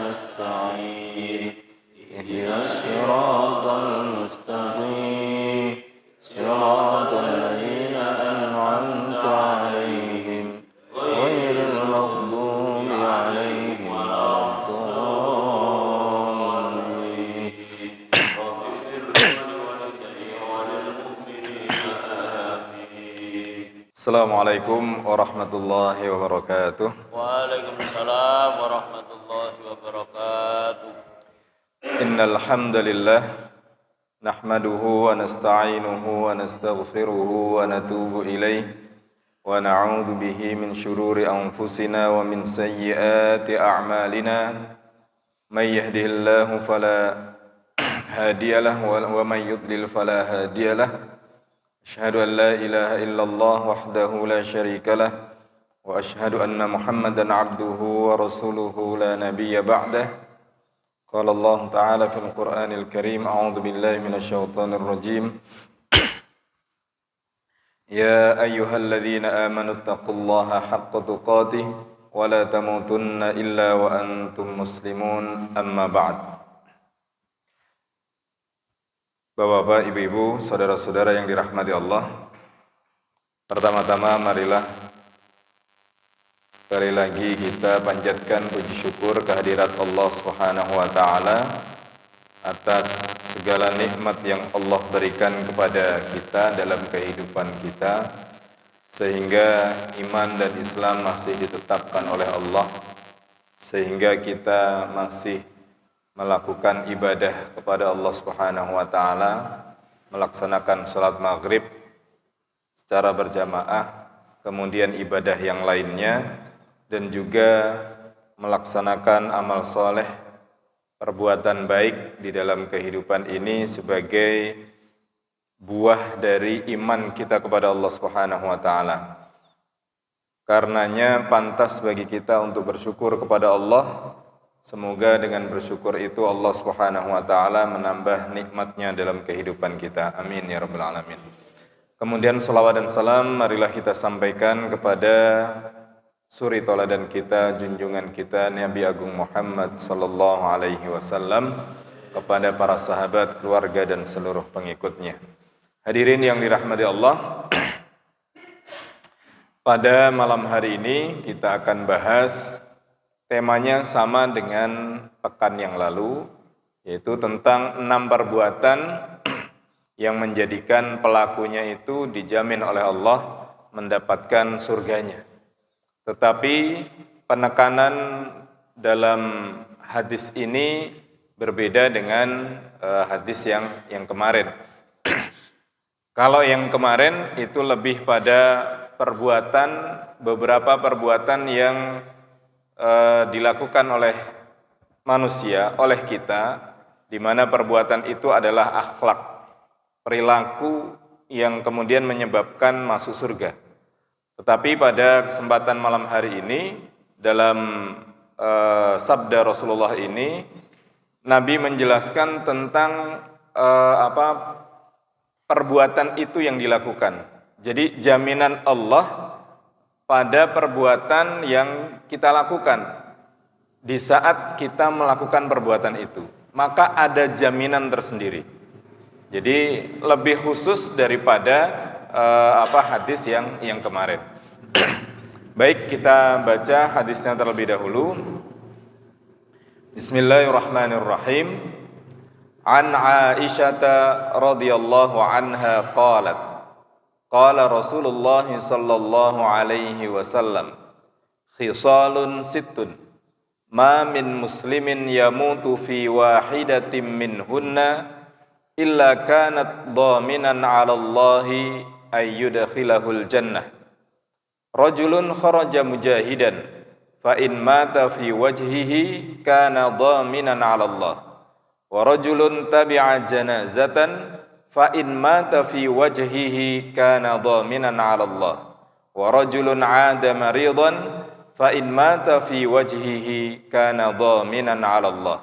نستعين اهدنا الصراط المستقيم صراط الذين أنعمت عليهم غير المغضوب عليهم ولا الضالين. Assalamualaikum warahmatullahi wabarakatuh. Waalaikumsalam warahmatullahi wabarakatuh. Innal hamdalillah nahmaduhu wa nasta'inuhu wa nastaghfiruhu wa natubu ilayh wa na'udzu bihi min shururi anfusina wa min sayyiati a'malina. May yahdihillahu fala hadiyalah wa may yudlil fala hadiyalah. Asyhadu an la ilaha illallah wahdahu la syarika lah wa asyhadu anna Muhammadan abduhu wa rasuluhu la nabiyya ba'dah. Qala Allah ta'ala fil Qur'anil Karim, a'udzu billahi minasy syaithanir rajim. Ya ayyuhalladzina amanu taqullaha haqqa tuqatih wa la tamutunna illa wa antum muslimun, amma ba'd. Bapak-bapak, ibu-ibu, saudara-saudara yang dirahmati Allah, pertama-tama marilah sekali lagi kita panjatkan puji syukur kehadirat Allah Subhanahu wa taala atas segala nikmat yang Allah berikan kepada kita dalam kehidupan kita, sehingga iman dan Islam masih ditetapkan oleh Allah, sehingga kita masih melakukan ibadah kepada Allah Subhanahu wa taala, melaksanakan salat maghrib secara berjamaah, kemudian ibadah yang lainnya, dan juga melaksanakan amal soleh, perbuatan baik di dalam kehidupan ini sebagai buah dari iman kita kepada Allah Subhanahu wa taala. Karenanya pantas bagi kita untuk bersyukur kepada Allah. Semoga dengan bersyukur itu Allah Subhanahu wa taala menambah nikmatnya dalam kehidupan kita. Amin ya rabbal alamin. Kemudian salawat dan salam marilah kita sampaikan kepada suri tauladan kita, junjungan kita Nabi Agung Muhammad sallallahu alaihi wasallam, kepada para sahabat, keluarga dan seluruh pengikutnya. Hadirin yang dirahmati Allah, pada malam hari ini kita akan bahas temanya sama dengan pekan yang lalu, yaitu tentang 6 perbuatan yang menjadikan pelakunya itu dijamin oleh Allah mendapatkan surganya. Tetapi penekanan dalam hadis ini berbeda dengan hadis yang kemarin. Kalau yang kemarin itu lebih pada beberapa perbuatan yang dilakukan oleh manusia, oleh kita, di mana perbuatan itu adalah akhlak, perilaku yang kemudian menyebabkan masuk surga. Tetapi pada kesempatan malam hari ini, dalam sabda Rasulullah ini, Nabi menjelaskan tentang perbuatan itu yang dilakukan. Jadi jaminan Allah pada perbuatan yang kita lakukan di saat kita melakukan perbuatan itu, maka ada jaminan tersendiri. Jadi lebih khusus daripada hadis yang kemarin. Baik, kita baca hadisnya terlebih dahulu. Bismillahirrahmanirrahim. An Aisyah radhiyallahu anha qalat, qala Rasulullah sallallahu alaihi wasallam, khisalun sittun ma min muslimin yamutu fi wahidatin minhunna illa kanat dhaminan 'ala Allahi ay yudkhilahul jannah. Rajulun kharaja mujahidan fa in mata fi wajhihi kana dhaminan 'ala Allah. Wa rajulun tabi'a janazatan fa in mata fi wajhihi kana dhaminan 'ala Allah. Wa rajulun 'ada maridan fa in mata fi wajhihi kana dhaminan 'ala Allah.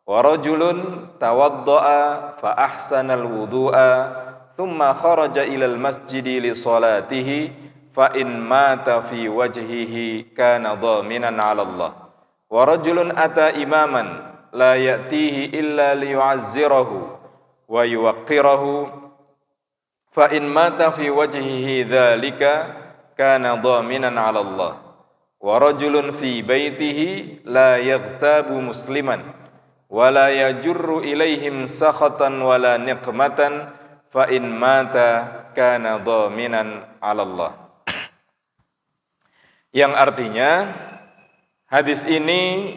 Wa rajulun tawadda'a fa ahsana al-wudu'a thumma kharaja ila al-masjidi li salatihi fa in mata fi wajhihi kana dhaminan 'ala Allah. wa rajulun ata imaman la ya'tihi illa liyu'azzirahu wa yuwaqqirahu fa in mata fi wajhihi dzalika kana dhaminan 'ala Allah wa rajulun fi baitihi la yaghtabu musliman wa la yajurru ilaihim sakhatan wa la niqmatan fa in mata kana dhaminan 'ala Allah. Yang artinya hadis ini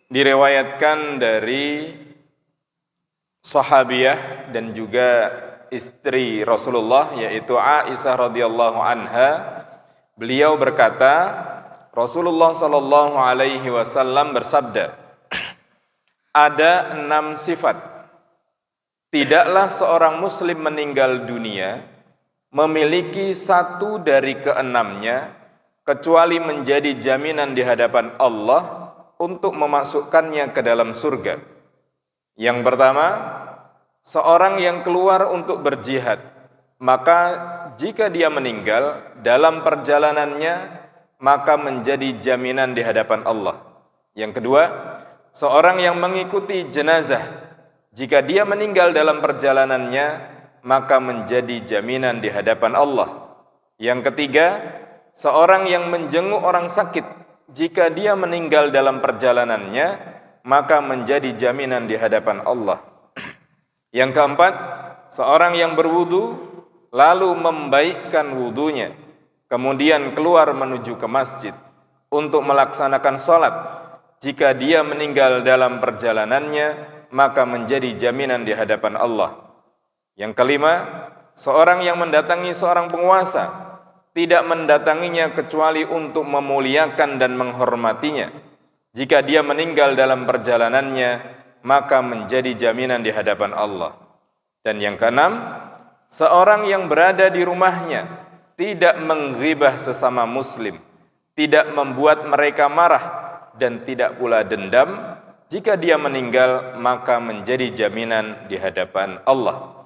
diriwayatkan dari sahabiyah dan juga istri Rasulullah yaitu Aisyah radhiyallahu anha. Beliau berkata, Rasulullah sallallahu alaihi wasallam bersabda, ada 6 sifat. Tidaklah seorang muslim meninggal dunia memiliki satu dari keenamnya kecuali menjadi jaminan di hadapan Allah untuk memasukkannya ke dalam surga. Yang pertama, seorang yang keluar untuk berjihad, maka jika dia meninggal dalam perjalanannya, maka menjadi jaminan di hadapan Allah. Yang kedua, seorang yang mengikuti jenazah, jika dia meninggal dalam perjalanannya, maka menjadi jaminan di hadapan Allah. Yang ketiga, seorang yang menjenguk orang sakit, jika dia meninggal dalam perjalanannya, maka menjadi jaminan di hadapan Allah. Yang keempat, seorang yang berwudu, lalu membaikkan wudunya, kemudian keluar menuju ke masjid untuk melaksanakan sholat. Jika dia meninggal dalam perjalanannya, maka menjadi jaminan di hadapan Allah. Yang kelima, seorang yang mendatangi seorang penguasa, tidak mendatanginya kecuali untuk memuliakan dan menghormatinya. Jika dia meninggal dalam perjalanannya, maka menjadi jaminan di hadapan Allah. Dan yang keenam, seorang yang berada di rumahnya tidak menggibah sesama muslim, tidak membuat mereka marah dan tidak pula dendam. Jika dia meninggal, maka menjadi jaminan di hadapan Allah.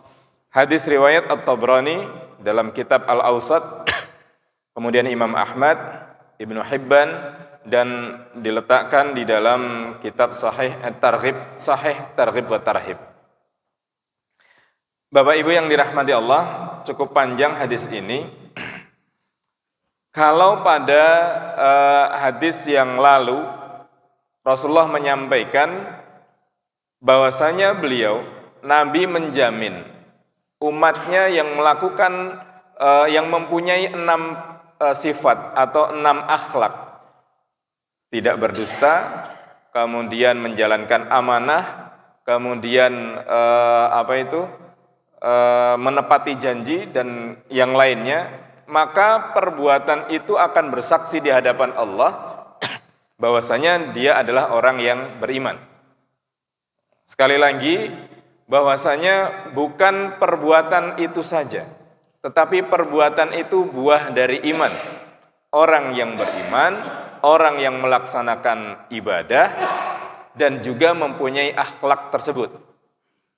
Hadis riwayat At-Tabrani dalam kitab Al-Awsat, kemudian Imam Ahmad, Ibnu Hibban, dan diletakkan di dalam kitab Sahih Targhib wa Tarhib. Bapak Ibu yang dirahmati Allah, cukup panjang hadis ini. Kalau pada hadis yang lalu Rasulullah menyampaikan bahwasanya beliau, Nabi menjamin umatnya yang melakukan yang mempunyai 6 sifat atau 6 akhlak. Tidak berdusta, kemudian menjalankan amanah, kemudian menepati janji dan yang lainnya, maka perbuatan itu akan bersaksi di hadapan Allah bahwasanya dia adalah orang yang beriman. Sekali lagi, bahwasanya bukan perbuatan itu saja, tetapi perbuatan itu buah dari iman. Orang yang beriman, orang yang melaksanakan ibadah, dan juga mempunyai akhlak tersebut.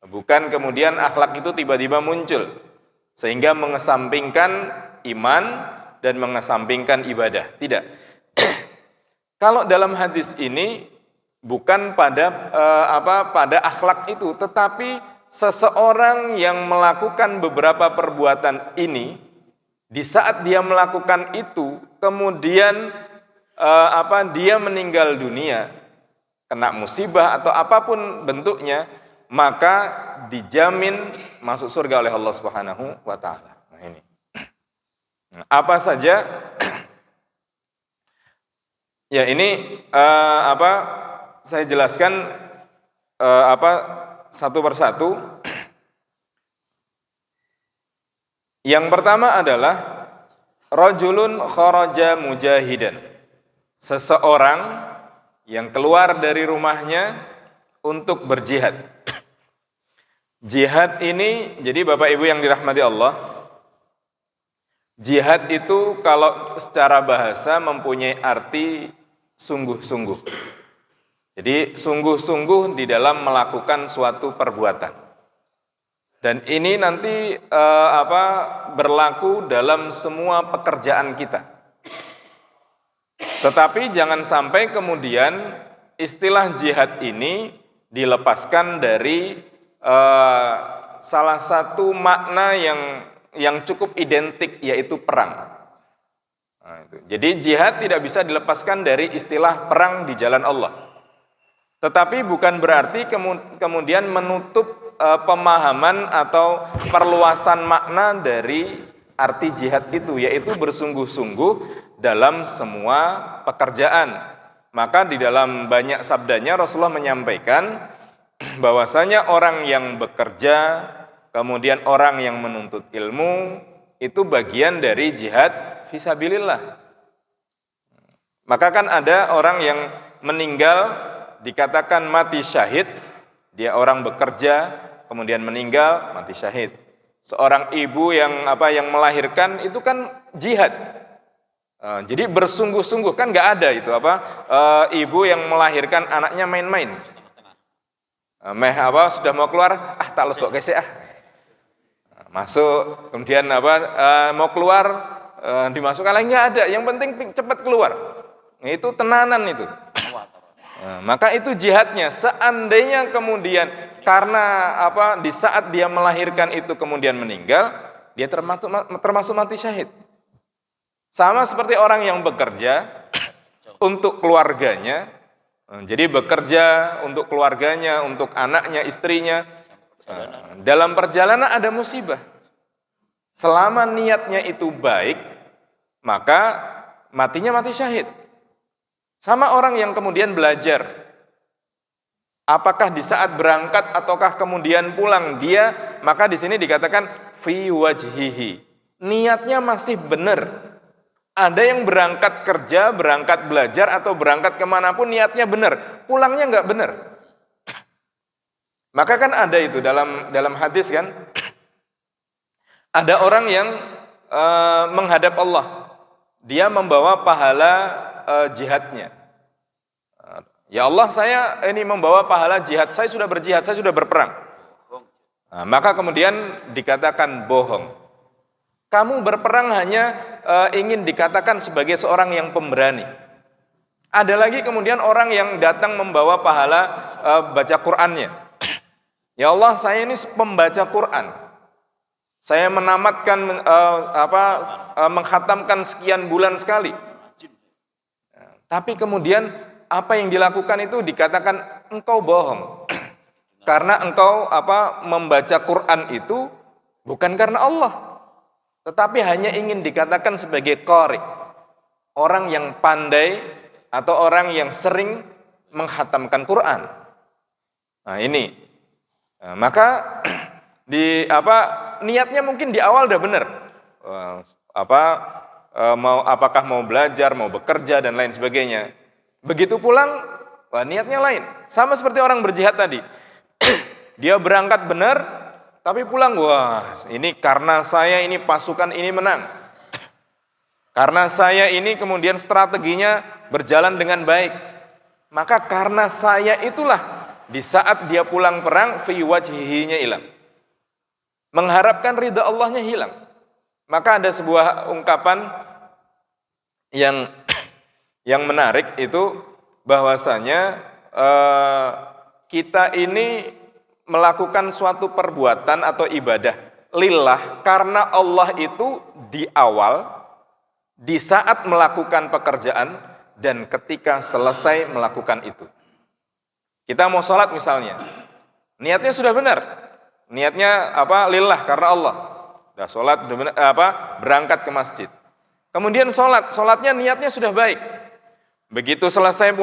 Bukan kemudian akhlak itu tiba-tiba muncul, sehingga mengesampingkan iman dan mengesampingkan ibadah. Tidak. Kalau dalam hadis ini, bukan pada akhlak itu, tetapi seseorang yang melakukan beberapa perbuatan ini, di saat dia melakukan itu, kemudian dia meninggal dunia, kena musibah atau apapun bentuknya, maka dijamin masuk surga oleh Allah Subhanahu wa taala. Nah, ini. Apa saja? Ya, ini saya jelaskan satu persatu. Yang pertama adalah rajulun kharaja mujahidan. Seseorang yang keluar dari rumahnya untuk berjihad. Jihad ini, jadi Bapak Ibu yang dirahmati Allah, jihad itu kalau secara bahasa mempunyai arti sungguh-sungguh. Jadi sungguh-sungguh di dalam melakukan suatu perbuatan. Dan ini nanti berlaku dalam semua pekerjaan kita. Tetapi jangan sampai kemudian istilah jihad ini dilepaskan dari salah satu makna yang cukup identik, yaitu perang. Nah, itu. Jadi jihad tidak bisa dilepaskan dari istilah perang di jalan Allah. Tetapi bukan berarti kemudian menutup pemahaman atau perluasan makna dari arti jihad itu, yaitu bersungguh-sungguh dalam semua pekerjaan. Maka di dalam banyak sabdanya Rasulullah menyampaikan bahwasanya orang yang bekerja, kemudian orang yang menuntut ilmu, itu bagian dari jihad fisabilillah. Maka kan ada orang yang meninggal dikatakan mati syahid, dia orang bekerja kemudian meninggal mati syahid. Seorang ibu yang melahirkan itu kan jihad. Jadi bersungguh-sungguh, kan nggak ada itu ibu yang melahirkan anaknya main-main. Sudah mau keluar, tak lebok guys ya. Masuk, kemudian mau keluar, dimasukkan lagi, nggak ada. Yang penting cepat keluar. Itu tenanan itu. Maka itu jihadnya. Seandainya kemudian karena di saat dia melahirkan itu kemudian meninggal, dia termasuk mati syahid. Sama seperti orang yang bekerja untuk keluarganya. Jadi bekerja untuk keluarganya, untuk anaknya, istrinya. Dalam perjalanan ada musibah. Selama niatnya itu baik, maka matinya mati syahid. Sama orang yang kemudian belajar. Apakah di saat berangkat ataukah kemudian pulang dia, maka di sini dikatakan fi wajhihi. Niatnya masih benar. Ada yang berangkat kerja, berangkat belajar, atau berangkat kemanapun niatnya benar, pulangnya nggak benar. Maka kan ada itu dalam hadis kan, ada orang yang menghadap Allah, dia membawa pahala jihadnya. Ya Allah, saya ini membawa pahala jihad, saya sudah berjihad, saya sudah berperang. Maka kemudian dikatakan bohong. Kamu berperang hanya ingin dikatakan sebagai seorang yang pemberani. Ada lagi kemudian orang yang datang membawa pahala baca Qur'annya. Ya Allah, saya ini pembaca Qur'an. Saya menamatkan menghatamkan sekian bulan sekali. Tapi kemudian apa yang dilakukan itu dikatakan engkau bohong. Karena engkau membaca Qur'an itu bukan karena Allah, tetapi hanya ingin dikatakan sebagai qari, orang yang pandai atau orang yang sering menghatamkan Quran. Nah ini, maka niatnya mungkin di awal udah benar, apakah mau belajar, mau bekerja dan lain sebagainya. Begitu pulang, niatnya lain. Sama seperti orang berjihad tadi, dia berangkat benar. Tapi pulang, wah ini karena saya ini pasukan ini menang. Karena saya ini kemudian strateginya berjalan dengan baik. Maka karena saya itulah di saat dia pulang perang, fi wajhihinya hilang. Mengharapkan ridha Allahnya hilang. Maka ada sebuah ungkapan yang menarik itu bahwasanya kita ini melakukan suatu perbuatan atau ibadah lillah karena Allah itu di awal, di saat melakukan pekerjaan, dan ketika selesai melakukan itu. Kita mau sholat misalnya, niatnya sudah benar, niatnya lillah karena Allah. Sudah sholat, sudah benar, berangkat ke masjid. Kemudian sholatnya niatnya sudah baik. Begitu selesai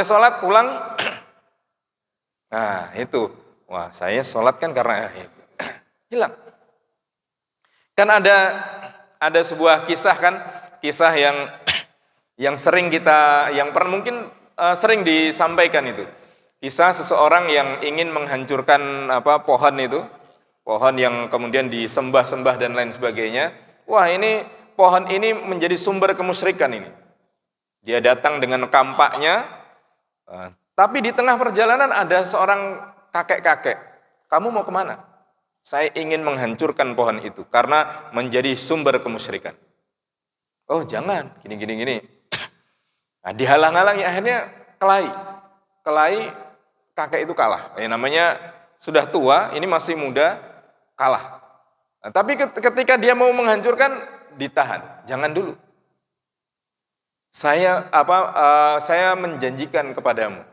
sholat pulang, nah itu. Wah, saya sholat kan karena itu. Hilang. Kan ada sebuah kisah kan, kisah yang sering mungkin sering disampaikan itu. Kisah seseorang yang ingin menghancurkan pohon itu, pohon yang kemudian disembah-sembah dan lain sebagainya. Wah, ini pohon ini menjadi sumber kemusyrikan ini. Dia datang dengan kampaknya, tapi di tengah perjalanan ada seorang kakek-kakek, kamu mau kemana? Saya ingin menghancurkan pohon itu karena menjadi sumber kemusyrikan. Oh jangan, gini. Nah, dihalang-halangi, akhirnya kelahi. kelahi kakek itu kalah. Namanya sudah tua, ini masih muda, kalah. Nah, tapi ketika dia mau menghancurkan, ditahan, jangan dulu. Saya menjanjikan kepadamu,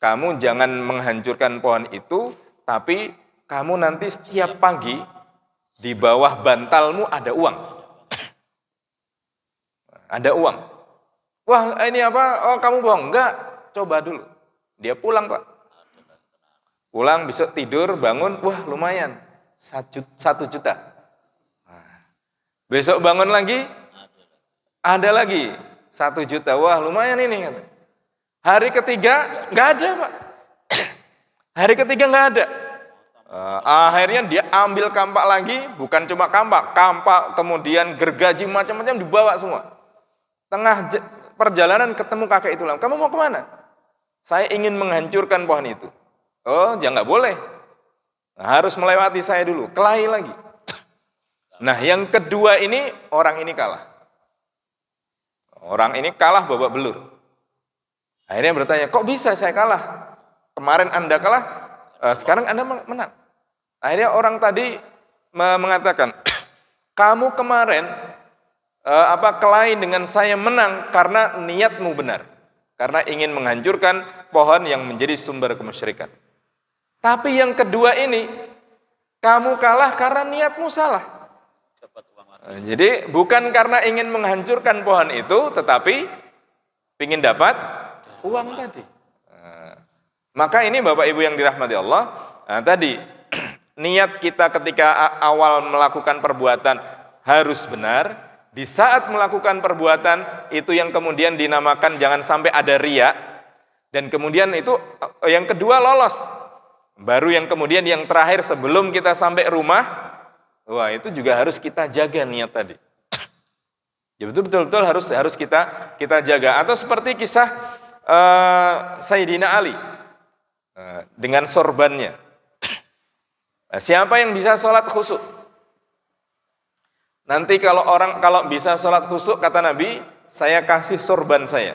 kamu jangan menghancurkan pohon itu, tapi kamu nanti setiap pagi di bawah bantalmu ada uang. Ada uang. Wah, ini apa? Oh, kamu bohong? Enggak, coba dulu. Dia pulang, Pak. Pulang, besok tidur, bangun, wah lumayan. 1 juta. Besok bangun lagi, ada lagi 1 juta. Wah lumayan ini. Hari ketiga nggak ada, Pak. Hari ketiga nggak ada. Akhirnya dia ambil kampak lagi, bukan cuma kampak kemudian gergaji macam-macam dibawa semua. Tengah perjalanan ketemu kakek itu, kamu mau kemana? Saya ingin menghancurkan pohon itu. Oh, ya nggak boleh. Harus melewati saya dulu, kelahi lagi. Nah, yang kedua ini, orang ini kalah. Orang ini kalah babak belur. Akhirnya bertanya, kok bisa saya kalah? Kemarin Anda kalah, sekarang Anda menang. Akhirnya orang tadi mengatakan, kamu kemarin kelahi dengan saya menang karena niatmu benar. Karena ingin menghancurkan pohon yang menjadi sumber kemusyrikan. Tapi yang kedua ini, kamu kalah karena niatmu salah. Jadi bukan karena ingin menghancurkan pohon itu, tetapi ingin dapat uang tadi. Maka ini Bapak Ibu yang dirahmati Allah, tadi niat kita ketika awal melakukan perbuatan harus benar. Di saat melakukan perbuatan itu yang kemudian dinamakan jangan sampai ada riya. Dan kemudian itu yang kedua lolos. Baru yang kemudian yang terakhir sebelum kita sampai rumah, wah itu juga harus kita jaga niat tadi. Ya betul harus kita jaga. Atau seperti kisah Sayyidina Ali dengan sorbannya. Siapa yang bisa sholat khusyuk? Nanti kalau bisa sholat khusyuk, kata Nabi, saya kasih sorban saya.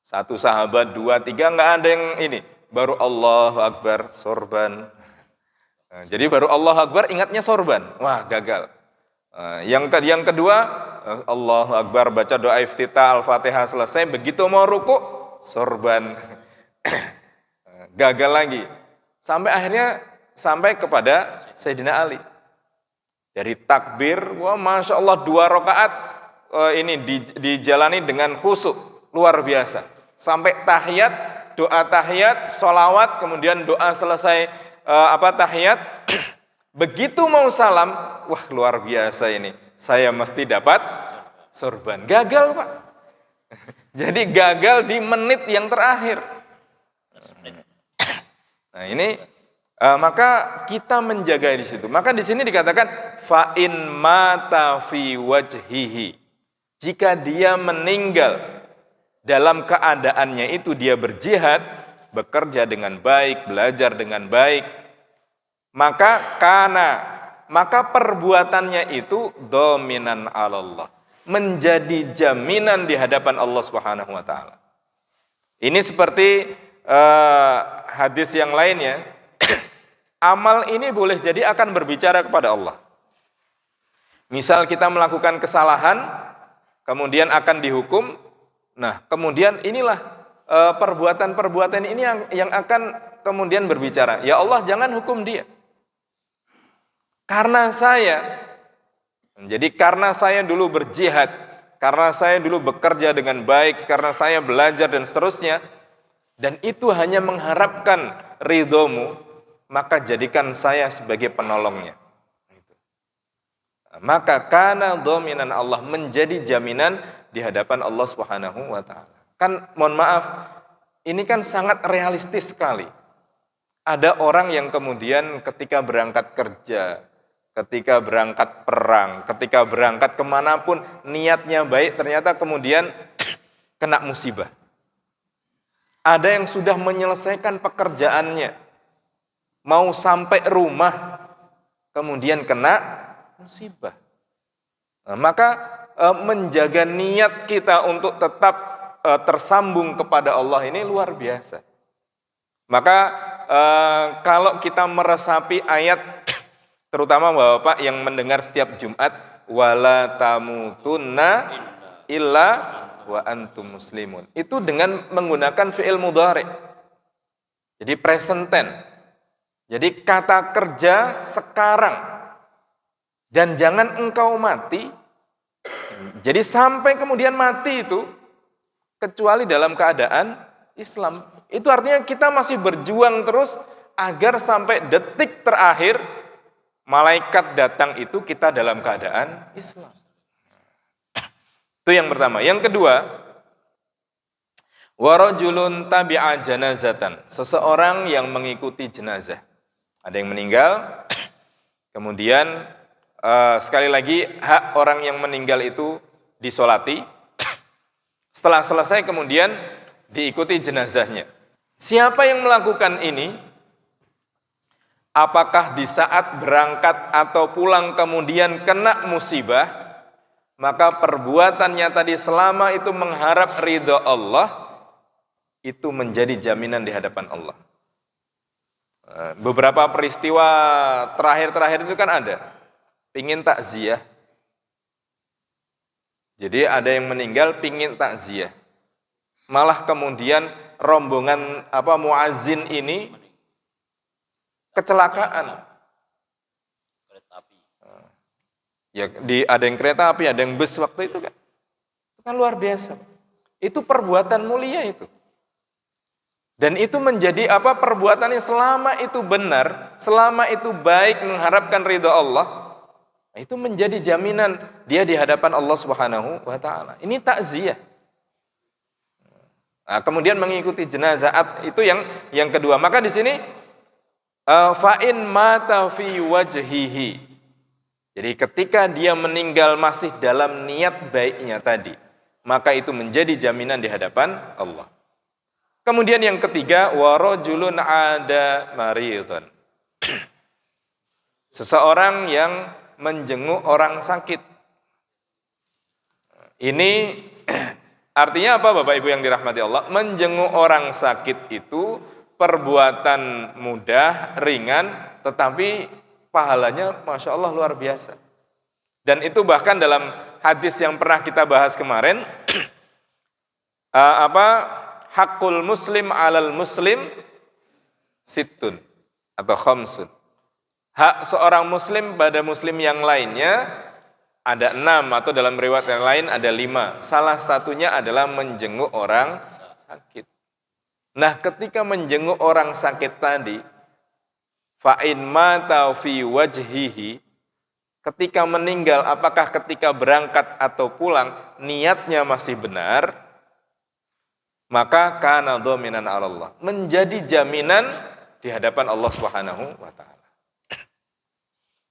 1 sahabat, 2, 3, nggak ada yang ini. Baru Allahu Akbar, sorban. Jadi baru Allahu Akbar ingatnya sorban. Wah, gagal. Yang kedua, Allahu Akbar, baca doa iftitah, Al-Fatihah selesai. Begitu mau ruku, sorban. Gagal lagi. Sampai kepada Sayyidina Ali. Dari takbir, wah Masya Allah 2 rakaat ini dijalani dengan khusyuk. Luar biasa. Sampai tahiyat, doa tahiyat, sholawat, kemudian doa selesai tahiyat. Begitu mau salam, wah luar biasa ini. Saya mesti dapat sorban. Gagal, Pak. Jadi gagal di menit yang terakhir. Nah ini maka kita menjaga di situ. Maka di sini dikatakan fa in mata fi wajhihi. Jika dia meninggal dalam keadaannya itu dia berjihad, bekerja dengan baik, belajar dengan baik, maka perbuatannya itu dominan Allah, menjadi jaminan di hadapan Allah Subhanahu wa taala. Ini seperti hadis yang lainnya, amal ini boleh jadi akan berbicara kepada Allah. Misal kita melakukan kesalahan, kemudian akan dihukum. Nah, kemudian inilah perbuatan-perbuatan ini yang akan kemudian berbicara. Ya Allah, jangan hukum dia. Karena saya dulu berjihad, karena saya dulu bekerja dengan baik, karena saya belajar dan seterusnya, dan itu hanya mengharapkan ridhomu, maka jadikan saya sebagai penolongnya. Maka kana dominan Allah, menjadi jaminan di hadapan Allah Subhanahu wa taala. Kan mohon maaf, ini kan sangat realistis sekali. Ada orang yang kemudian ketika berangkat kerja, ketika berangkat perang, ketika berangkat kemanapun niatnya baik, ternyata kemudian kena musibah. Ada yang sudah menyelesaikan pekerjaannya, mau sampai rumah, kemudian kena musibah. Nah, maka menjaga niat kita untuk tetap tersambung kepada Allah ini luar biasa. Maka kalau kita meresapi ayat, terutama Bapak yang mendengar setiap Jumat, wala tamutunna illa wa antum muslimun. Itu dengan menggunakan fi'il mudhari'. Jadi present tense. Jadi kata kerja sekarang. Dan jangan engkau mati. Jadi sampai kemudian mati itu kecuali dalam keadaan Islam. Itu artinya kita masih berjuang terus agar sampai detik terakhir malaikat datang itu kita dalam keadaan Islam. Itu yang pertama. Yang kedua, warajulun tabi'a janazatan. Seseorang yang mengikuti jenazah. Ada yang meninggal, kemudian sekali lagi hak orang yang meninggal itu disolati. Setelah selesai kemudian diikuti jenazahnya. Siapa yang melakukan ini? Apakah di saat berangkat atau pulang kemudian kena musibah, maka perbuatannya tadi selama itu mengharap ridha Allah, itu menjadi jaminan di hadapan Allah. Beberapa peristiwa terakhir-terakhir itu kan ada, pingin takziah. Jadi ada yang meninggal pingin takziah. Malah kemudian rombongan muazzin ini kecelakaan. Kereta api. Ya, ada yang kereta api, ada yang bus waktu itu kan. Itu kan luar biasa. Itu perbuatan mulia itu. Dan itu menjadi perbuatan yang selama itu benar, selama itu baik mengharapkan ridha Allah, itu menjadi jaminan dia di hadapan Allah Subhanahu wa taala. Ini takziah. Nah, kemudian mengikuti jenazah itu yang kedua. Maka di sini fa'in mata fi wajhihi. Jadi ketika dia meninggal masih dalam niat baiknya tadi, maka itu menjadi jaminan di hadapan Allah. Kemudian yang ketiga, warajulun ada maridun. Seseorang yang menjenguk orang sakit. Ini artinya apa Bapak Ibu yang dirahmati Allah? Menjenguk orang sakit itu perbuatan mudah, ringan, tetapi pahalanya Masya Allah luar biasa. Dan itu bahkan dalam hadis yang pernah kita bahas kemarin, hakul muslim alal muslim sittun atau khamsun. Hak seorang muslim pada muslim yang lainnya ada 6, atau dalam riwayat yang lain ada 5. Salah satunya adalah menjenguk orang sakit. Nah, ketika menjenguk orang sakit tadi, fa'in mata fi wajhihi, ketika meninggal, apakah ketika berangkat atau pulang niatnya masih benar, maka kana dhaminan 'ala Allah, menjadi jaminan di hadapan Allah Subhanahu wa taala.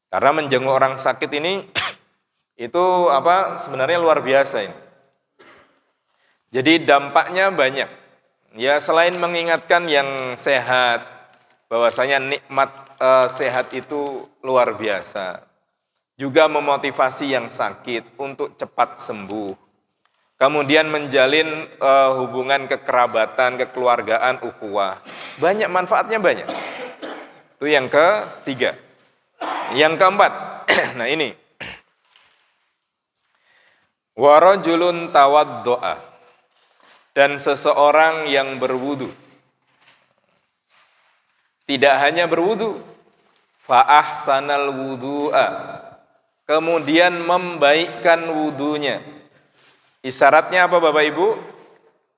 Karena menjenguk orang sakit ini itu sebenarnya luar biasa ini. Jadi dampaknya banyak. Ya, selain mengingatkan yang sehat bahwasanya nikmat sehat itu luar biasa. Juga memotivasi yang sakit untuk cepat sembuh. Kemudian menjalin hubungan kekerabatan, kekeluargaan, ukhuwah. Banyak manfaatnya, banyak. Itu yang ketiga. Yang keempat, nah ini. Warajulun tawaddo'a, dan seseorang yang berwudu. Tidak hanya berwudu, fa'ahsanal wudu'a, kemudian membaikkan wudunya. Isyaratnya apa Bapak Ibu?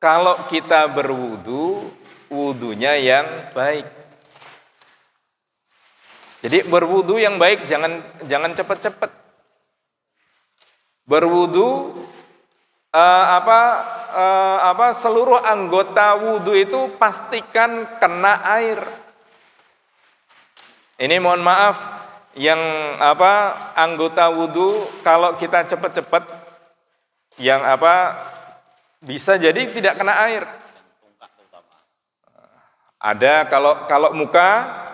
Kalau kita berwudu, wudunya yang baik. Jadi berwudu yang baik, jangan cepat-cepat. Berwudu seluruh anggota wudu itu pastikan kena air. Ini mohon maaf, yang anggota wudu kalau kita cepat-cepat, yang bisa jadi tidak kena air. Ada kalau muka,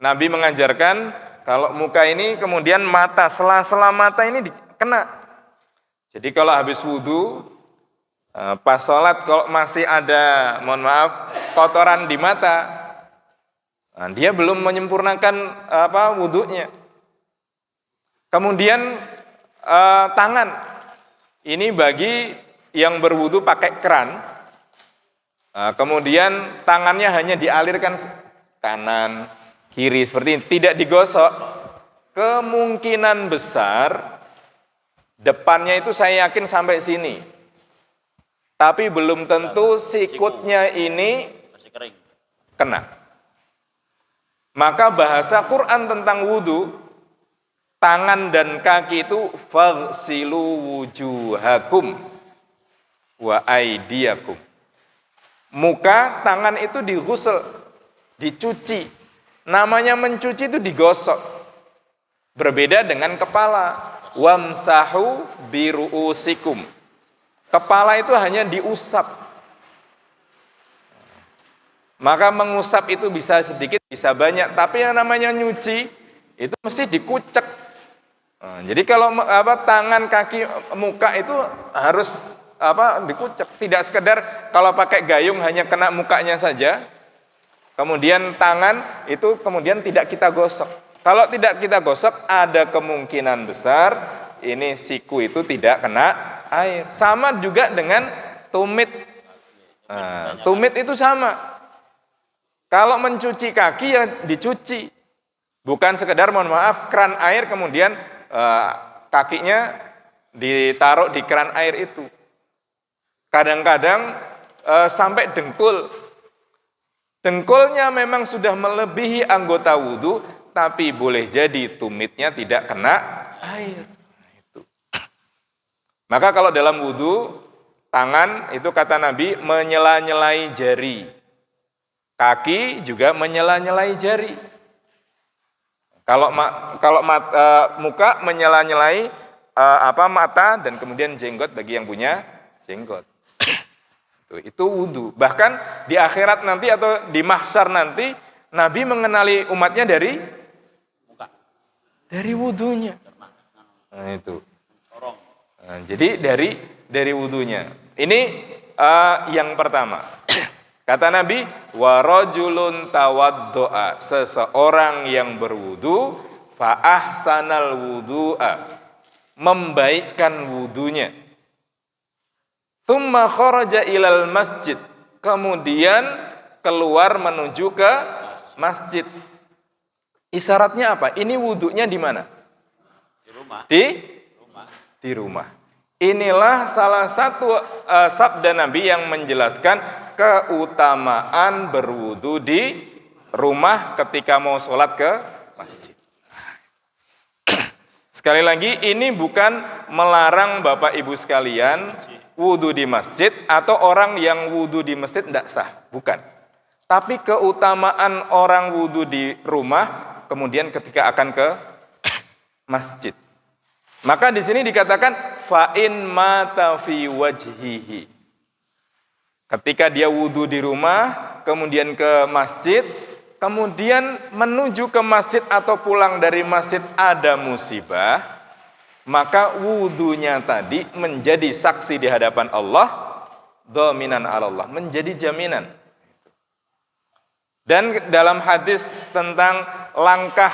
Nabi mengajarkan kalau muka ini kemudian mata, sela-sela mata ini kena. Jadi kalau habis wudu, Pas sholat kalau masih ada, mohon maaf, kotoran di mata, dia belum menyempurnakan wudunya. Kemudian tangan, ini bagi yang berwudu pakai keran, kemudian tangannya hanya dialirkan kanan, kiri, seperti ini, tidak digosok. Kemungkinan besar depannya itu saya yakin sampai sini. Tapi belum tentu sikutnya ini Masih kering. kena. Maka bahasa Quran tentang wudu, tangan dan kaki itu faghsilu wujuhakum wa aydiyakum. Muka, tangan itu dighusl, dicuci. Namanya mencuci itu digosok. Berbeda dengan kepala. Wamsahu biru'usikum. Kepala itu hanya diusap. Maka mengusap itu bisa sedikit, bisa banyak. Tapi yang namanya nyuci, itu mesti dikucek. Jadi kalau tangan, kaki, muka itu harus dikucek. Tidak sekedar kalau pakai gayung hanya kena mukanya saja. Kemudian tangan itu kemudian tidak kita gosok. Kalau tidak kita gosok, ada kemungkinan besar ini siku itu tidak kena air. Sama juga dengan tumit. Tumit itu sama. Kalau mencuci kaki ya dicuci. Bukan sekedar mohon maaf keran air kemudian kakinya ditaruh di keran air itu. Kadang-kadang sampai dengkul. Dengkulnya memang sudah melebihi anggota wudu, tapi boleh jadi tumitnya tidak kena air. Maka kalau dalam wudu, tangan itu kata Nabi menyela-nyelai jari. Kaki juga menyela-nyelai jari. Kalau muka menyela-nyelai mata dan kemudian jenggot bagi yang punya jenggot. Itu wudu. Bahkan di akhirat nanti atau di mahsyar nanti Nabi mengenali umatnya dari Muka. Dari wudunya. Nah, itu. Sorong. Nah, jadi dari wudunya. Ini yang pertama. Kata Nabi, wa rajulun tawaddoa, seseorang yang berwudu, fa ahsanal wudu'a, membaikkan wudunya. Tsumma kharaja ilal masjid, kemudian keluar menuju ke masjid. Isyaratnya apa? Ini wudunya di mana? Di rumah. Di rumah. Inilah salah satu sabda Nabi yang menjelaskan keutamaan berwudu di rumah ketika mau sholat ke masjid. Sekali lagi, ini bukan melarang Bapak Ibu sekalian wudu di masjid atau orang yang wudu di masjid tidak sah, bukan. Tapi keutamaan orang wudu di rumah, kemudian ketika akan ke masjid. Maka di sini dikatakan fa'in mata fi wajhihi. Ketika dia wudu di rumah, kemudian ke masjid, kemudian menuju ke masjid atau pulang dari masjid ada musibah, maka wudunya tadi menjadi saksi di hadapan Allah, dhaminan 'ala Allah, menjadi jaminan. Dan dalam hadis tentang langkah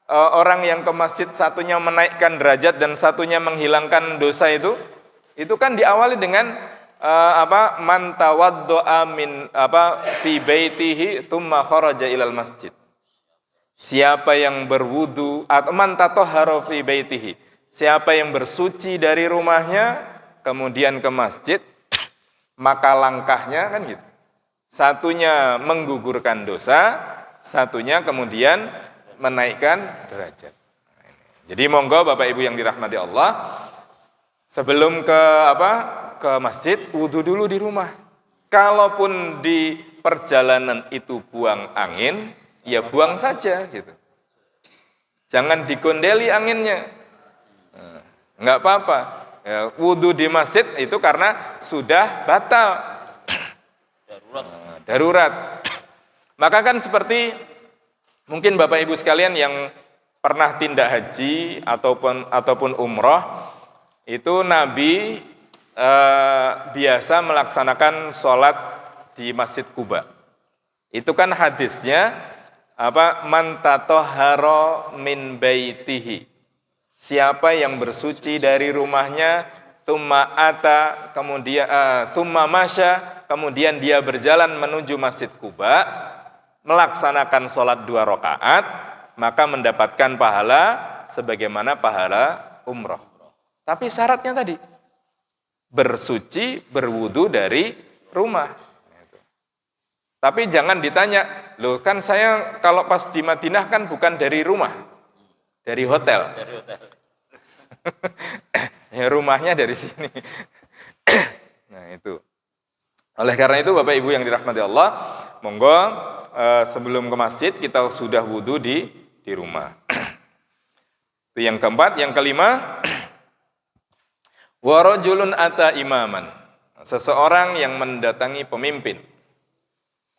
orang yang ke masjid, satunya menaikkan derajat dan satunya menghilangkan dosa itu kan diawali dengan man tawaddo'a min fi baitihi tsumma kharaja ilal masjid. Siapa yang berwudu atau man tatahhara fi baitihi, siapa yang bersuci dari rumahnya kemudian ke masjid, maka langkahnya kan gitu. Satunya menggugurkan dosa, satunya kemudian menaikkan derajat. Jadi monggo Bapak Ibu yang dirahmati Allah, sebelum ke masjid, wudu dulu di rumah. Kalaupun di perjalanan itu buang angin, ya buang saja gitu. Jangan digondeli anginnya. Enggak apa-apa. Ya, wudu di masjid itu karena sudah batal. Darurat. Maka kan seperti mungkin Bapak Ibu sekalian yang pernah tindak haji ataupun umroh, itu Nabi biasa melaksanakan sholat di Masjid Quba. Itu kan hadisnya man tatahhara min baitihi. Siapa yang bersuci dari rumahnya, tsumma ata, kemudian tsumma masya, kemudian dia berjalan menuju Masjid Quba, melaksanakan sholat 2 rakaat, maka mendapatkan pahala sebagaimana pahala umroh. Tapi syaratnya tadi, bersuci, berwudu dari rumah. Tapi jangan ditanya, loh kan saya kalau pas di Madinah kan bukan dari rumah, dari hotel. Dari hotel. Ya rumahnya dari sini. Nah itu. Oleh karena itu Bapak Ibu yang dirahmati Allah, monggo sebelum ke masjid kita sudah wudu di rumah. Itu yang keempat. Yang kelima, wa rajulun ata imaman. Seseorang yang mendatangi pemimpin.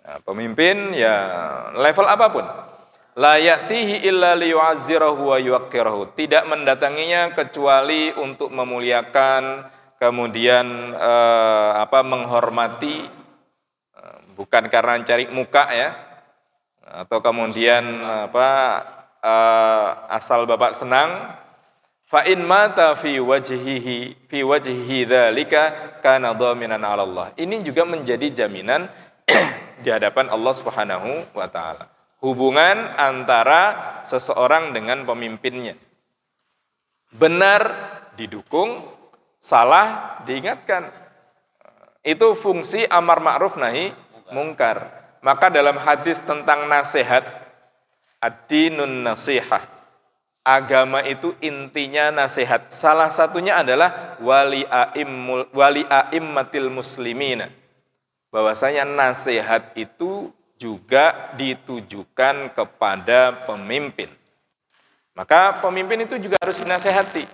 Nah, pemimpin ya level apapun. La ya'tihi illa liyu'azzirahu wa yuwaqqirahu. Tidak mendatanginya kecuali untuk memuliakan, kemudian menghormati, bukan karena cari muka ya. Atau kemudian asal Bapak senang. Fa in mata fi wajhihi dzalika kana dhaminan 'ala Allah. Ini juga menjadi jaminan di hadapan Allah Subhanahu wa taala. Hubungan antara seseorang dengan pemimpinnya. Benar didukung, salah diingatkan. Itu fungsi amar ma'ruf nahi mungkar. Maka dalam hadis tentang nasihat, ad-dinun nasihah. Agama itu intinya nasihat. Salah satunya adalah wali a'immatil muslimina. Bahwasanya nasihat itu juga ditujukan kepada pemimpin. Maka pemimpin itu juga harus dinasehati.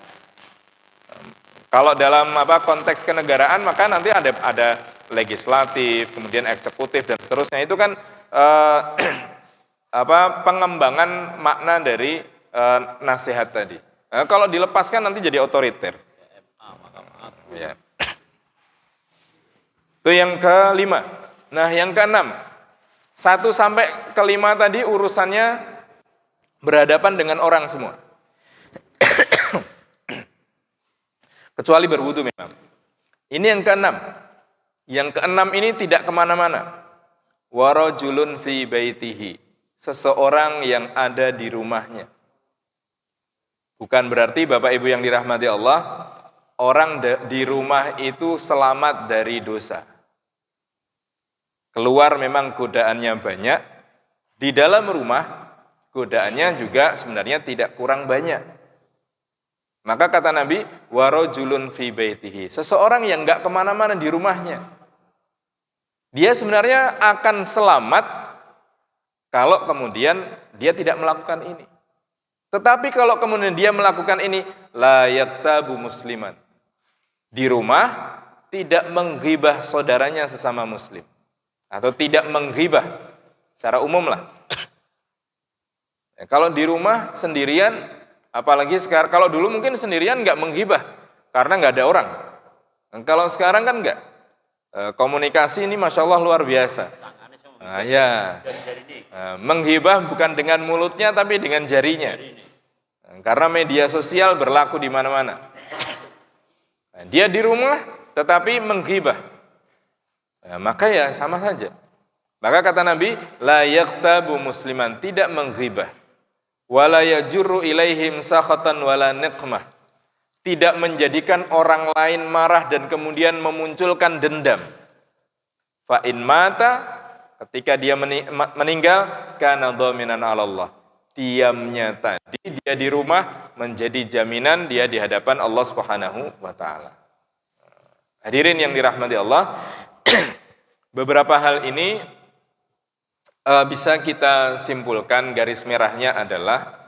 Kalau dalam konteks kenegaraan maka nanti ada legislatif, kemudian eksekutif dan seterusnya. Itu kan pengembangan makna dari nasihat tadi. Kalau dilepaskan nanti jadi otoriter. Ya. Itu yang kelima. Nah, yang keenam. 1 sampai 5 tadi urusannya berhadapan dengan orang semua. Kecuali berwudu memang. Ini yang keenam. Yang keenam ini tidak kemana-mana. Wa rajulun fi baitihi. Seseorang yang ada di rumahnya. Bukan berarti Bapak Ibu yang dirahmati Allah, orang di rumah itu selamat dari dosa. Keluar memang godaannya banyak, di dalam rumah godaannya juga sebenarnya tidak kurang banyak. Maka kata Nabi, wa rajulun fi baitihi. Seseorang yang enggak kemana-mana di rumahnya. Dia sebenarnya akan selamat kalau kemudian dia tidak melakukan ini. Tetapi kalau kemudian dia melakukan ini, la yattabu musliman. Di rumah tidak menghibah saudaranya sesama muslim. Atau tidak menghibah secara umum lah. Kalau di rumah sendirian, apalagi sekarang, kalau dulu mungkin sendirian nggak menghibah karena nggak ada orang. Kalau sekarang kan nggak. Komunikasi ini masya Allah luar biasa. Nah, ya. Menghibah bukan dengan mulutnya tapi dengan jarinya. Karena media sosial berlaku di mana-mana. Nah, dia di rumah tetapi menghibah. Nah, maka ya sama saja. Maka kata Nabi, la yaktabu musliman, tidak menghibah. Wala yajurru ilaihim sakhatan wala niqmah. Tidak menjadikan orang lain marah dan kemudian memunculkan dendam. Fa in mata, ketika dia meninggal, kana dhaminan 'ala Allah. Diamnya tadi dia di rumah menjadi jaminan dia di hadapan Allah Subhanahu wa taala. Hadirin yang dirahmati Allah, beberapa hal ini bisa kita simpulkan, garis merahnya adalah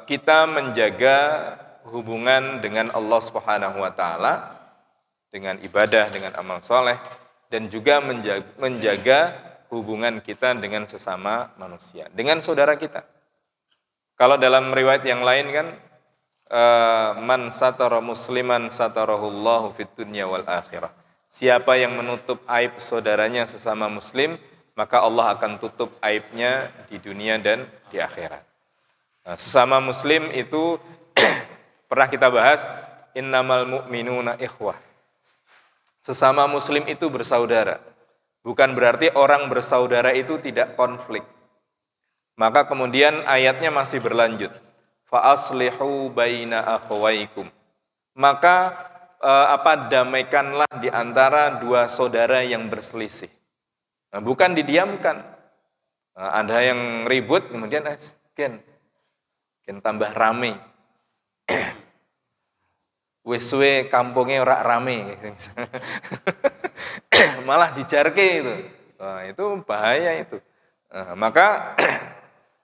kita menjaga hubungan dengan Allah Subhanahu wa taala dengan ibadah, dengan amal soleh, dan juga menjaga hubungan kita dengan sesama manusia, dengan saudara kita. Kalau dalam riwayat yang lain kan man satara musliman satarahullahu fid dunya wal akhirah. Siapa yang menutup aib saudaranya sesama muslim, maka Allah akan tutup aibnya di dunia dan di akhirat. Nah, sesama muslim itu pernah kita bahas, innamal mu'minuna ikhwah. Sesama muslim itu bersaudara. Bukan berarti orang bersaudara itu tidak konflik. Maka kemudian ayatnya masih berlanjut. Fa aslihu baina akhawaikum. Maka damaikanlah di antara dua saudara yang berselisih. Nah, bukan didiamkan. Nah, ada yang ribut kemudian ken tambah rame. Wis-we kampungnya ora rame. Malah dijarke itu. Nah, itu bahaya itu. Nah, maka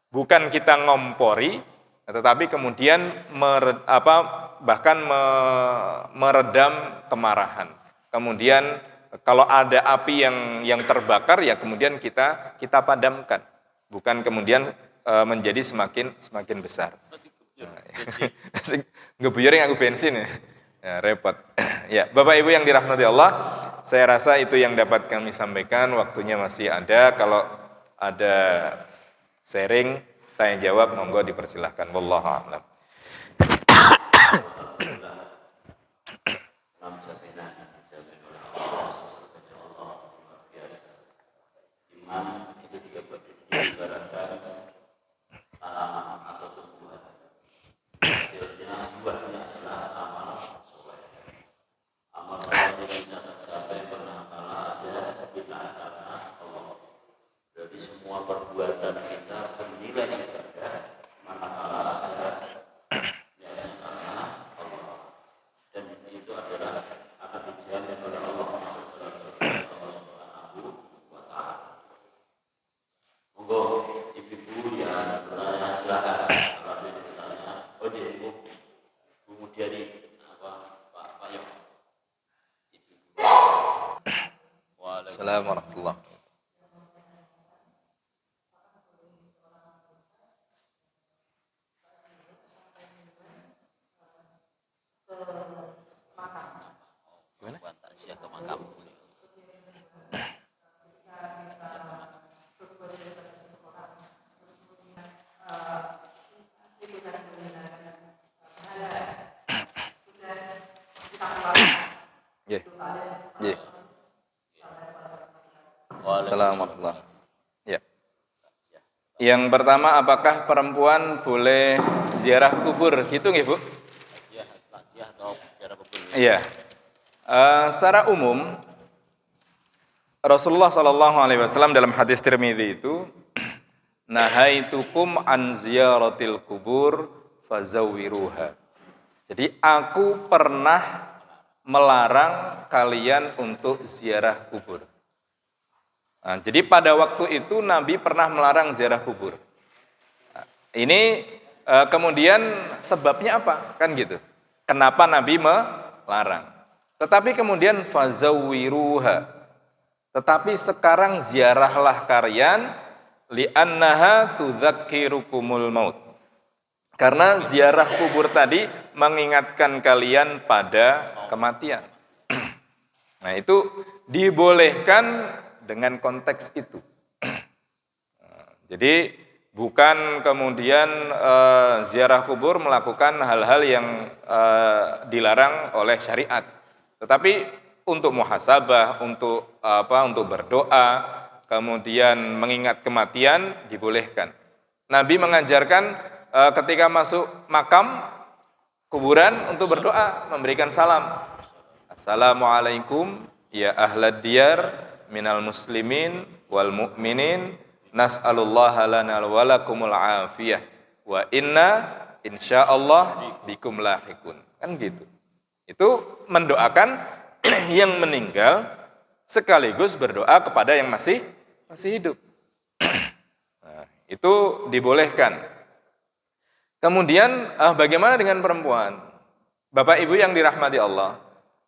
bukan kita ngompori, tetapi kemudian meredam kemarahan. Kemudian kalau ada api yang terbakar, ya kemudian kita padamkan, bukan kemudian menjadi semakin besar. Ngebuyur yang aku bensin ya, repot. Ya, Bapak Ibu yang dirahmati Allah, saya rasa itu yang dapat kami sampaikan. Waktunya masih ada. Kalau ada sharing, tanya jawab, monggo dipersilahkan. Wallahu a'lam. Semua perbuatan kita bernilai ibadah manakala ada niatnya karena Allah, dan itu adalah akan dijamin oleh Allah Subhanahu wa Ta'ala. Monggo ibu-ibu yang bertanya silakan. Kalau ada yang bertanya, Ibu Mudyani Pak Yong. Assalamualaikum warahmatullahi wabarakatuh. Assalamualaikum. Ya. Yang pertama, apakah perempuan boleh ziarah kubur? Gitu nggih, Bu? Iya. Secara umum Rasulullah SAW dalam hadis Tirmidzi itu nahaitukum an ziyaratil kubur fazawwiruha. Jadi aku pernah melarang kalian untuk ziarah kubur. Nah, jadi pada waktu itu Nabi pernah melarang ziarah kubur. Nah, ini kemudian sebabnya apa? Kan gitu. Kenapa Nabi melarang? Tetapi kemudian fazawwiruha. Tetapi sekarang ziarahlah kalian li'annaha tudzakkirukumul maut. Karena ziarah kubur tadi mengingatkan kalian pada kematian. Nah, itu dibolehkan dengan konteks itu. Jadi bukan kemudian ziarah kubur melakukan hal-hal yang dilarang oleh syariat, tetapi untuk muhasabah, untuk berdoa, kemudian mengingat kematian dibolehkan. Nabi mengajarkan ketika masuk makam kuburan untuk berdoa, memberikan salam. Assalamualaikum ya ahlad diyar minal muslimin wal mu'minin nas'alullaha lana wa lakumul afiyah wa inna insyaallah bikum lahikun. Kan gitu. Itu mendoakan yang meninggal sekaligus berdoa kepada yang masih hidup. Nah, itu dibolehkan. Kemudian bagaimana dengan perempuan? Bapak Ibu yang dirahmati Allah,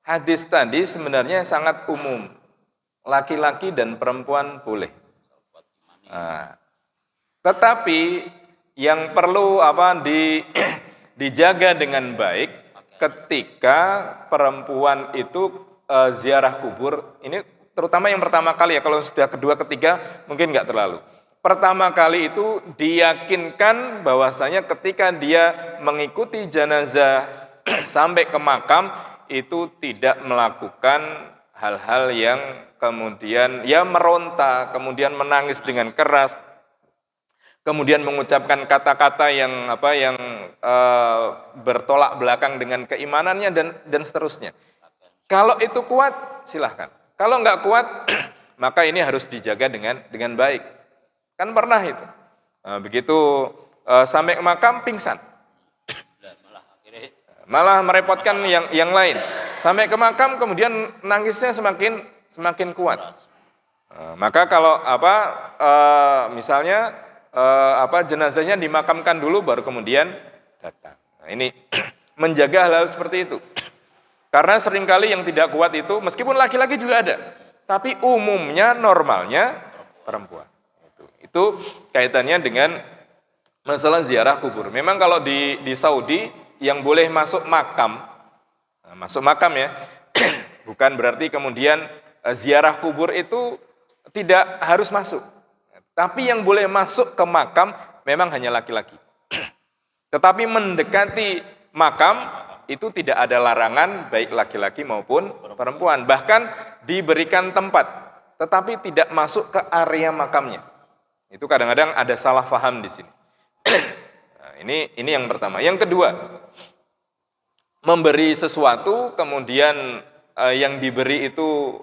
hadis tadi sebenarnya sangat umum. Laki-laki dan perempuan boleh. Nah, tetapi yang perlu dijaga dengan baik ketika perempuan itu ziarah kubur. Ini terutama yang pertama kali ya, kalau sudah kedua, ketiga mungkin nggak terlalu. Pertama kali itu diyakinkan bahwasanya ketika dia mengikuti jenazah sampai ke makam itu tidak melakukan hal-hal yang kemudian ya meronta, kemudian menangis dengan keras, kemudian mengucapkan kata-kata yang bertolak belakang dengan keimanannya dan seterusnya. Kalau itu kuat silahkan. Kalau nggak kuat maka ini harus dijaga dengan baik. Kan pernah itu. Nah, begitu sampai ke makam pingsan. Malah merepotkan yang lain. Sampai ke makam kemudian nangisnya semakin kuat. Maka kalau misalnya jenazahnya dimakamkan dulu baru kemudian datang. Nah, ini menjaga hal-hal seperti itu. Karena seringkali yang tidak kuat itu meskipun laki-laki juga ada, tapi umumnya normalnya perempuan. Itu kaitannya dengan masalah ziarah kubur. Memang kalau di Saudi yang boleh masuk makam ya, bukan berarti kemudian ziarah kubur itu tidak harus masuk. Tapi yang boleh masuk ke makam memang hanya laki-laki. Tetapi mendekati makam itu tidak ada larangan baik laki-laki maupun perempuan. Bahkan diberikan tempat, tetapi tidak masuk ke area makamnya. Itu kadang-kadang ada salah paham di sini. Nah, ini yang pertama. Yang kedua, memberi sesuatu kemudian yang diberi itu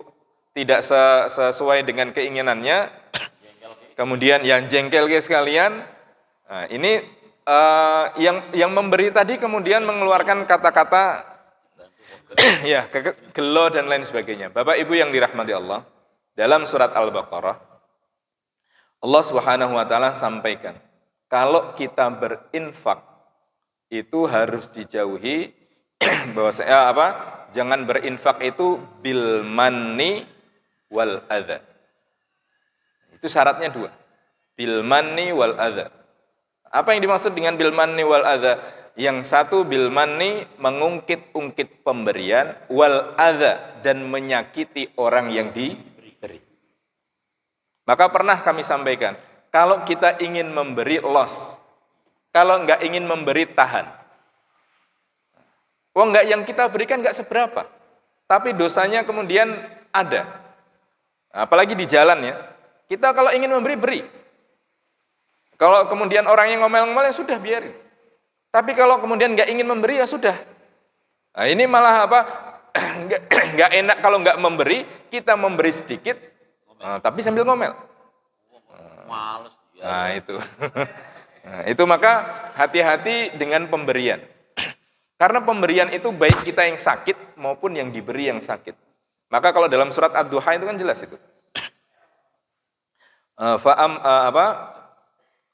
tidak sesuai dengan keinginannya, kemudian yang jengkel sekalian. Nah, ini yang memberi tadi kemudian mengeluarkan kata-kata ya gelo dan lain sebagainya. Bapak Ibu yang dirahmati Allah, dalam surat Al-Baqarah Allah Subhanahu wa taala sampaikan, kalau kita berinfak itu harus dijauhi jangan berinfak itu bil manni wal adza. Itu syaratnya dua. Bil manni wal adza. Apa yang dimaksud dengan bil manni wal adza? Yang satu bil manni mengungkit-ungkit pemberian, wal adza dan menyakiti orang yang diberi. Maka pernah kami sampaikan, kalau kita ingin memberi los, kalau enggak ingin memberi tahan. Enggak, yang kita berikan enggak seberapa, tapi dosanya kemudian ada. Apalagi di jalan ya, kita kalau ingin memberi, beri. Kalau kemudian orang yang ngomel-ngomel ya sudah biarin. Tapi kalau kemudian enggak ingin memberi ya sudah. Nah, ini malah enggak enak kalau enggak memberi, kita memberi sedikit. Tapi sambil ngomel. Males. Nah, itu. Nah, itu maka hati-hati dengan pemberian. Karena pemberian itu baik kita yang sakit maupun yang diberi yang sakit. Maka kalau dalam surat Ad-Duha itu kan jelas itu.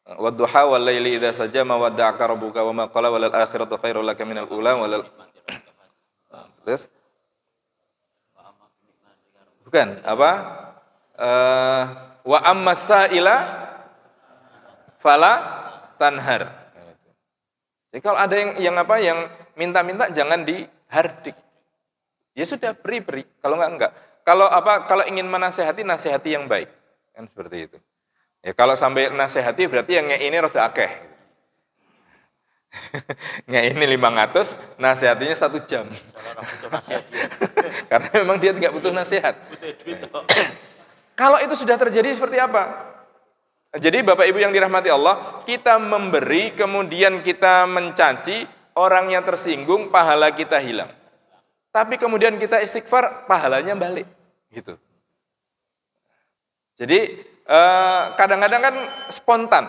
Wadduha wal laili idza saja ma wadda'aka rabbuka wa ma qala wal akhiratu khairul laka minal ula walal. Terus bukan wa amma sa'ila fala tanhar. Jadi kalau ada yang minta-minta jangan dihardik. Ya sudah beri. Kalau enggak. Kalau ingin menasehati, nasihati yang baik. Kan seperti itu. Ya kalau sampai nasihati berarti yang ini rada akeh. Ini 500, nasihatinya 1 jam. Karena memang dia tidak butuh nasihat. Kalau itu sudah terjadi seperti apa? Jadi Bapak Ibu yang dirahmati Allah, kita memberi kemudian kita mencaci, orangnya tersinggung, pahala kita hilang. Tapi kemudian kita istighfar, pahalanya balik. Gitu. Jadi kadang-kadang kan spontan.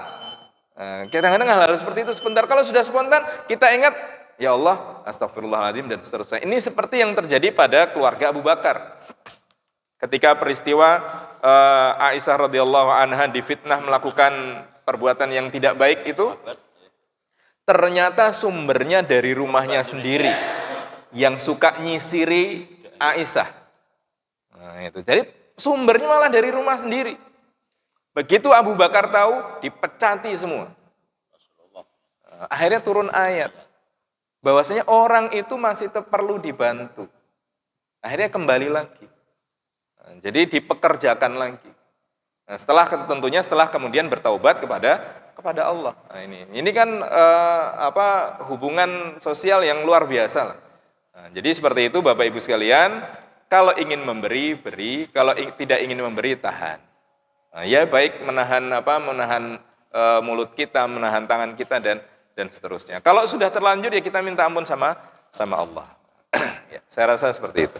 Kadang-kadang hal-hal seperti itu spontan. Kalau sudah spontan, kita ingat, ya Allah, astagfirullahaladzim dan seterusnya. Ini seperti yang terjadi pada keluarga Abu Bakar. Ketika peristiwa Aisyah radhiyallahu anha difitnah melakukan perbuatan yang tidak baik itu, ternyata sumbernya dari rumahnya sendiri yang suka nyisiri Aisyah. Nah, itu. Jadi sumbernya malah dari rumah sendiri. Begitu Abu Bakar tahu, dipecati semua. Akhirnya turun ayat. bahwasanya orang itu masih perlu dibantu. Akhirnya kembali lagi. Nah, jadi dipekerjakan lagi. Nah, tentunya setelah kemudian bertaubat kepada Allah. Nah, ini kan hubungan sosial yang luar biasa lah. Nah, jadi seperti itu Bapak Ibu sekalian, kalau ingin memberi, beri, kalau tidak ingin memberi, tahan. Nah, ya baik menahan mulut kita, menahan tangan kita dan seterusnya. Kalau sudah terlanjur ya kita minta ampun sama Allah. Ya, saya rasa seperti itu.